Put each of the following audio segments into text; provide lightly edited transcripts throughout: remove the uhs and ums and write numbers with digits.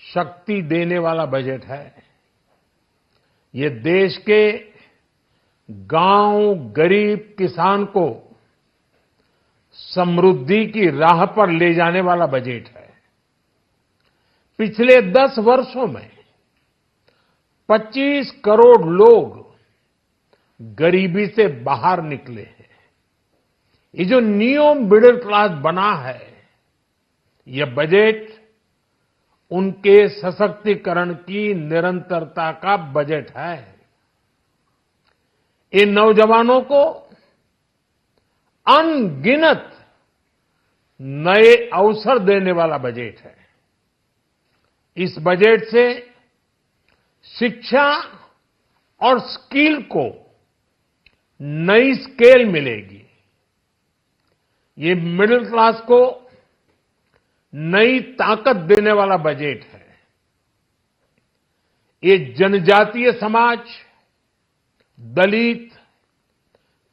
शक्ति देने वाला बजट है। ये देश के गांव, गरीब किसान को समृद्धि की राह पर ले जाने वाला बजट है। पिछले 10 वर्षों में 25 करोड़ लोग गरीबी से बाहर निकले हैं। ये जो न्यू मिडिल क्लास बना है, ये बजट उनके सशक्तिकरण की निरंतरता का बजट है। इन नौजवानों को अनगिनत नए अवसर देने वाला बजट है। इस बजट से शिक्षा और स्किल को नई स्केल मिलेगी। ये मिडिल क्लास को नई ताकत देने वाला बजट है। ये जनजातीय समाज, दलित,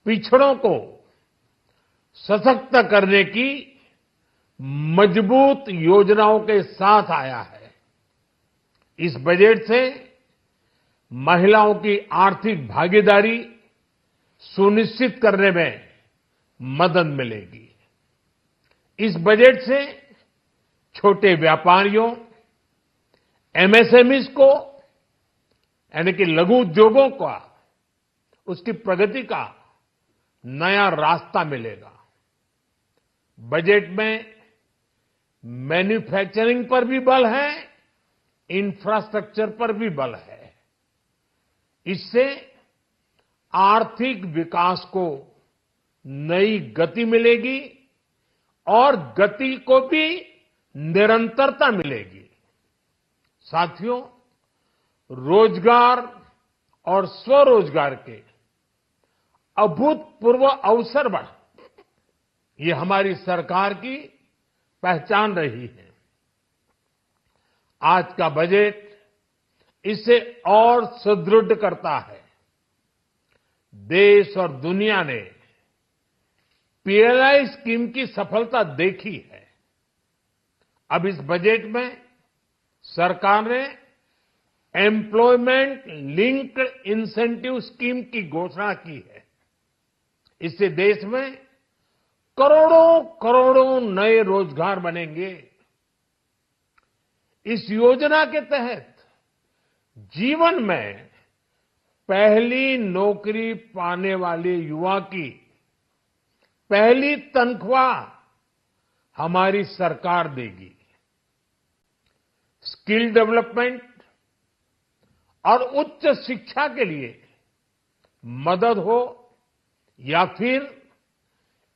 पिछड़ों को सशक्त करने की मजबूत योजनाओं के साथ आया है। इस बजट से महिलाओं की आर्थिक भागीदारी सुनिश्चित करने में मदद मिलेगी। इस बजट से छोटे व्यापारियों, एमएसएमईज को, यानी कि लघु उद्योगों का, उसकी प्रगति का नया रास्ता मिलेगा। बजट में मैन्युफैक्चरिंग पर भी बल है, इंफ्रास्ट्रक्चर पर भी बल है। इससे आर्थिक विकास को नई गति मिलेगी और गति को भी निरंतरता मिलेगी। साथियों, रोजगार और स्वरोजगार के अभूतपूर्व अवसर बढ़, ये हमारी सरकार की पहचान रही है। आज का बजट इसे और सुदृढ़ करता है। देश और दुनिया ने पीएलआई स्कीम की सफलता देखी है। अब इस बजट में सरकार ने एम्प्लॉयमेंट लिंक्ड इंसेंटिव स्कीम की घोषणा की है। इससे देश में करोड़ों करोड़ों नए रोजगार बनेंगे। इस योजना के तहत जीवन में पहली नौकरी पाने वाले युवा की पहली तनख्वाह हमारी सरकार देगी। स्किल डेवलपमेंट और उच्च शिक्षा के लिए मदद हो या फिर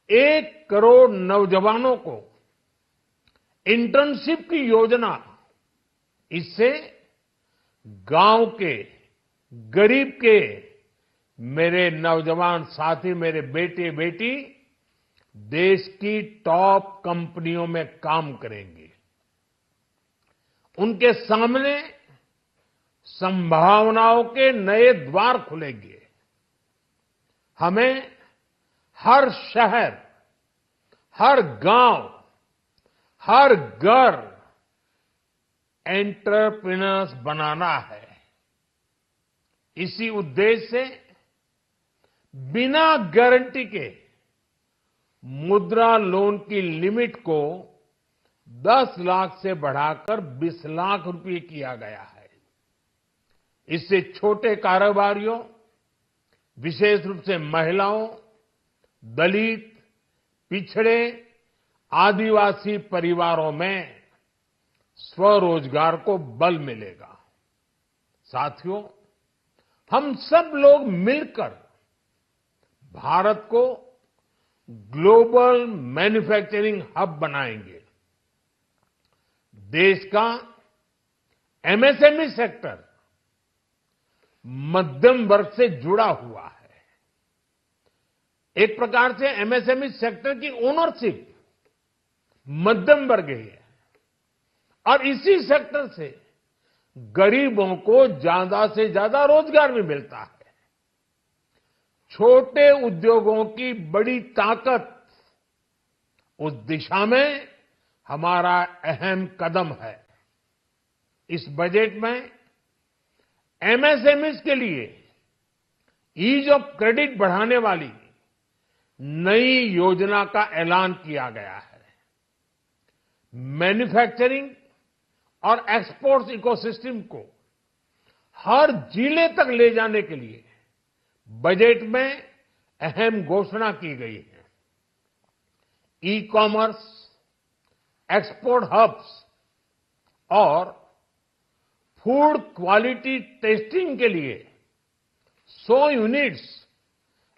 1 करोड़ नौजवानों को इंटर्नशिप की योजना, इससे गांव के, गरीब के मेरे नौजवान साथी, मेरे बेटे बेटी देश की टॉप कंपनियों में काम करेंगे। उनके सामने संभावनाओं के नए द्वार खुलेंगे। हमें हर शहर, हर गांव, हर घर एंटरप्रेन्योर्स बनाना है। इसी उद्देश्य से बिना गारंटी के मुद्रा लोन की लिमिट को 10 लाख से बढ़ाकर 20 लाख रुपए किया गया है। इससे छोटे कारोबारियों, विशेष रूप से महिलाओं, दलित, पिछड़े, आदिवासी परिवारों में स्वरोजगार को बल मिलेगा। साथियों, हम सब लोग मिलकर भारत को ग्लोबल मैन्युफैक्चरिंग हब बनाएंगे। देश का एमएसएमई सेक्टर मध्यम वर्ग से जुड़ा हुआ है। एक प्रकार से एमएसएमई सेक्टर की ओनरशिप मध्यम वर्ग ही है और इसी सेक्टर से गरीबों को ज्यादा से ज्यादा रोजगार भी मिलता है। छोटे उद्योगों की बड़ी ताकत, उस दिशा में हमारा अहम कदम है। इस बजट में एमएसएमईज के लिए ईज ऑफ क्रेडिट बढ़ाने वाली नई योजना का ऐलान किया गया है। मैन्युफैक्चरिंग और एक्सपोर्ट्स इकोसिस्टम को हर जिले तक ले जाने के लिए बजट में अहम घोषणा की गई है। ई कॉमर्स, एक्सपोर्ट हब्स और फूड क्वालिटी टेस्टिंग के लिए 100 यूनिट्स,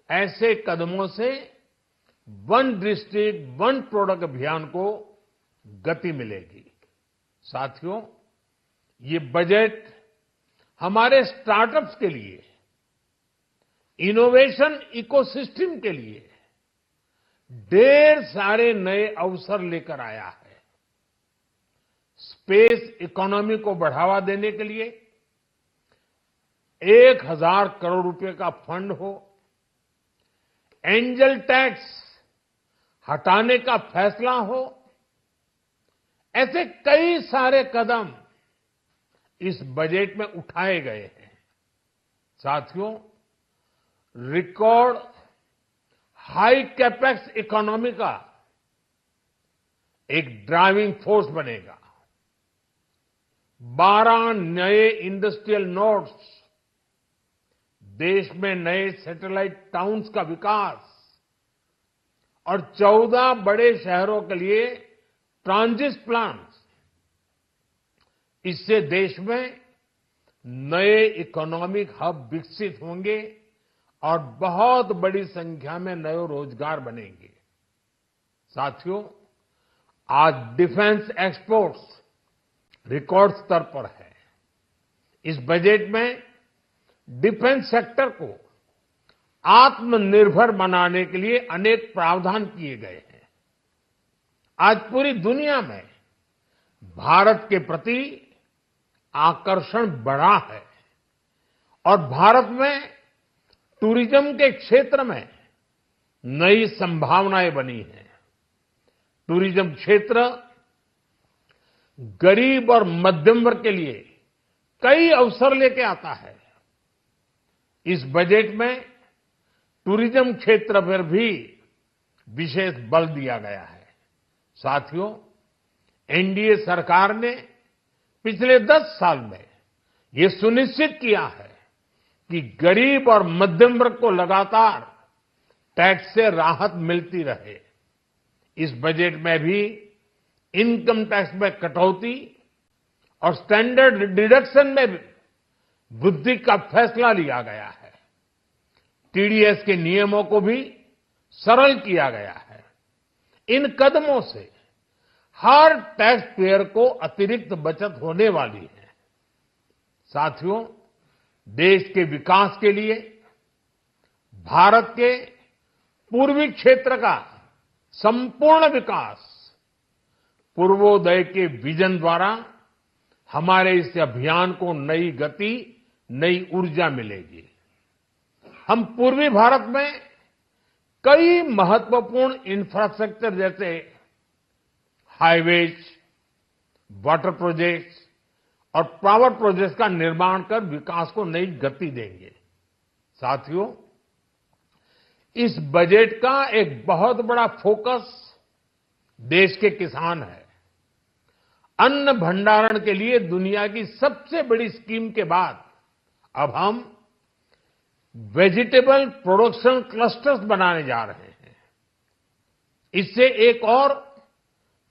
ऐसे कदमों से वन डिस्ट्रिक्ट वन प्रोडक्ट अभियान को गति मिलेगी। साथियों, ये बजट हमारे स्टार्टअप्स के लिए, इनोवेशन इकोसिस्टम के लिए ढेर सारे नए अवसर लेकर आया है। स्पेस इकोनॉमी को बढ़ावा देने के लिए 1,000 करोड़ रुपए का फंड हो, एंजल टैक्स हटाने का फैसला हो, ऐसे कई सारे कदम इस बजट में उठाए गए हैं। साथियों, रिकॉर्ड हाई कैपेक्स इकोनॉमी का एक ड्राइविंग फोर्स बनेगा। 12 नए इंडस्ट्रियल नोड्स, देश में नए सैटेलाइट टाउन्स का विकास और 14 बड़े शहरों के लिए ट्रांजिट प्लान्स, इससे देश में नए इकोनॉमिक हब विकसित होंगे और बहुत बड़ी संख्या में नए रोजगार बनेंगे। साथियों, आज डिफेंस एक्सपोर्ट्स रिकॉर्ड स्तर पर है। इस बजट में डिफेंस सेक्टर को आत्मनिर्भर बनाने के लिए अनेक प्रावधान किए गए हैं। आज पूरी दुनिया में भारत के प्रति आकर्षण बढ़ा है और भारत में टूरिज्म के क्षेत्र में नई संभावनाएं बनी हैं। टूरिज्म क्षेत्र गरीब और मध्यम वर्ग के लिए कई अवसर लेके आता है। इस बजट में टूरिज्म क्षेत्र पर भी विशेष बल दिया गया है। साथियों, एनडीए सरकार ने पिछले 10 साल में ये सुनिश्चित किया है कि गरीब और मध्यम वर्ग को लगातार टैक्स से राहत मिलती रहे। इस बजट में भी इनकम टैक्स में कटौती और स्टैंडर्ड डिडक्शन में वृद्धि का फैसला लिया गया है। टीडीएस के नियमों को भी सरल किया गया है। इन कदमों से हर टैक्स पेयर को अतिरिक्त बचत होने वाली है। साथियों, देश के विकास के लिए भारत के पूर्वी क्षेत्र का संपूर्ण विकास पूर्वोदय के विजन द्वारा हमारे इस अभियान को नई गति, नई ऊर्जा मिलेगी। हम पूर्वी भारत में कई महत्वपूर्ण इंफ्रास्ट्रक्चर जैसे हाईवेज, वाटर प्रोजेक्ट्स और पावर प्रोजेक्ट्स का निर्माण कर विकास को नई गति देंगे। साथियों, इस बजट का एक बहुत बड़ा फोकस देश के किसान है। अन्न भंडारण के लिए दुनिया की सबसे बड़ी स्कीम के बाद अब हम वेजिटेबल प्रोडक्शन क्लस्टर्स बनाने जा रहे हैं। इससे एक और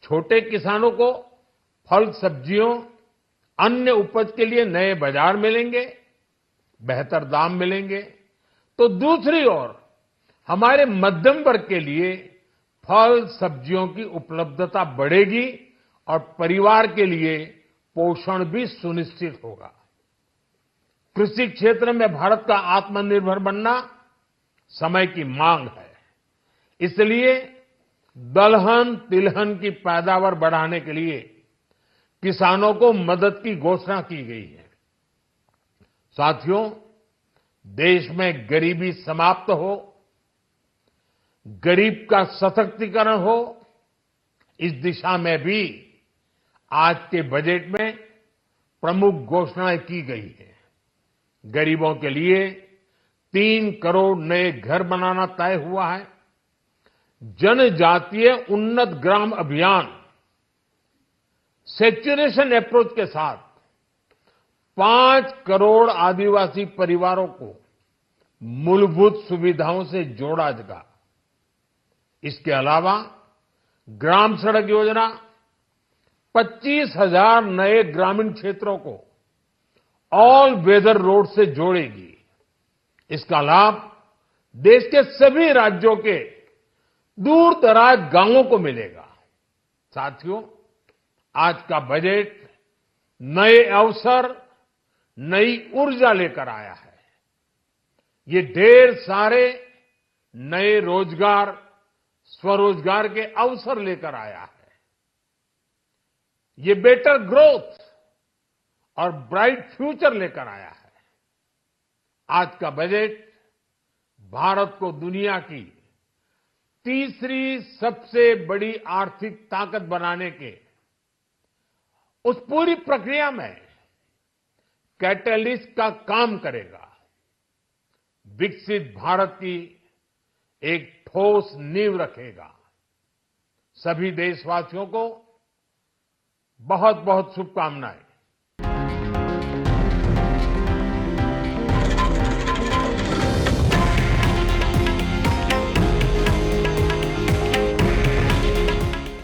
छोटे किसानों को फल, सब्जियों, अन्य उपज के लिए नए बाजार मिलेंगे, बेहतर दाम मिलेंगे, तो दूसरी ओर हमारे मध्यम वर्ग के लिए फल, सब्जियों की उपलब्धता बढ़ेगी और परिवार के लिए पोषण भी सुनिश्चित होगा। कृषि क्षेत्र में भारत का आत्मनिर्भर बनना समय की मांग है। इसलिए दलहन, तिलहन की पैदावार बढ़ाने के लिए किसानों को मदद की घोषणा की गई है। साथियों, देश में गरीबी समाप्त हो, गरीब का सशक्तिकरण हो, इस दिशा में भी आज के बजट में प्रमुख घोषणाएं की गई है। गरीबों के लिए 3 करोड़ नए घर बनाना तय हुआ है। जनजातीय उन्नत ग्राम अभियान सेचुरेशन अप्रोच के साथ 5 करोड़ आदिवासी परिवारों को मूलभूत सुविधाओं से जोड़ा जाएगा। इसके अलावा ग्राम सड़क योजना 25,000 नए ग्रामीण क्षेत्रों को ऑल वेदर रोड से जोड़ेगी। इसका लाभ देश के सभी राज्यों के दूर दराज गांवों को मिलेगा। साथियों, आज का बजट नए अवसर, नई ऊर्जा लेकर आया है। ये ढेर सारे नए रोजगार, स्वरोजगार के अवसर लेकर आया है। ये बेटर ग्रोथ और ब्राइट फ्यूचर लेकर आया है। आज का बजट भारत को दुनिया की तीसरी सबसे बड़ी आर्थिक ताकत बनाने के उस पूरी प्रक्रिया में कैटलिस्ट का काम करेगा। विकसित भारत की एक ठोस नींव रखेगा। सभी देशवासियों को बहुत बहुत शुभकामनाएं।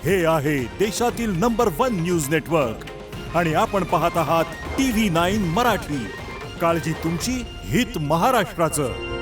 हे आहे देशातील नंबर 1 न्यूज नेटवर्क आणि आपण पाहत आहात TV9 मराठी। काळजी तुमची, हित महाराष्ट्राचं।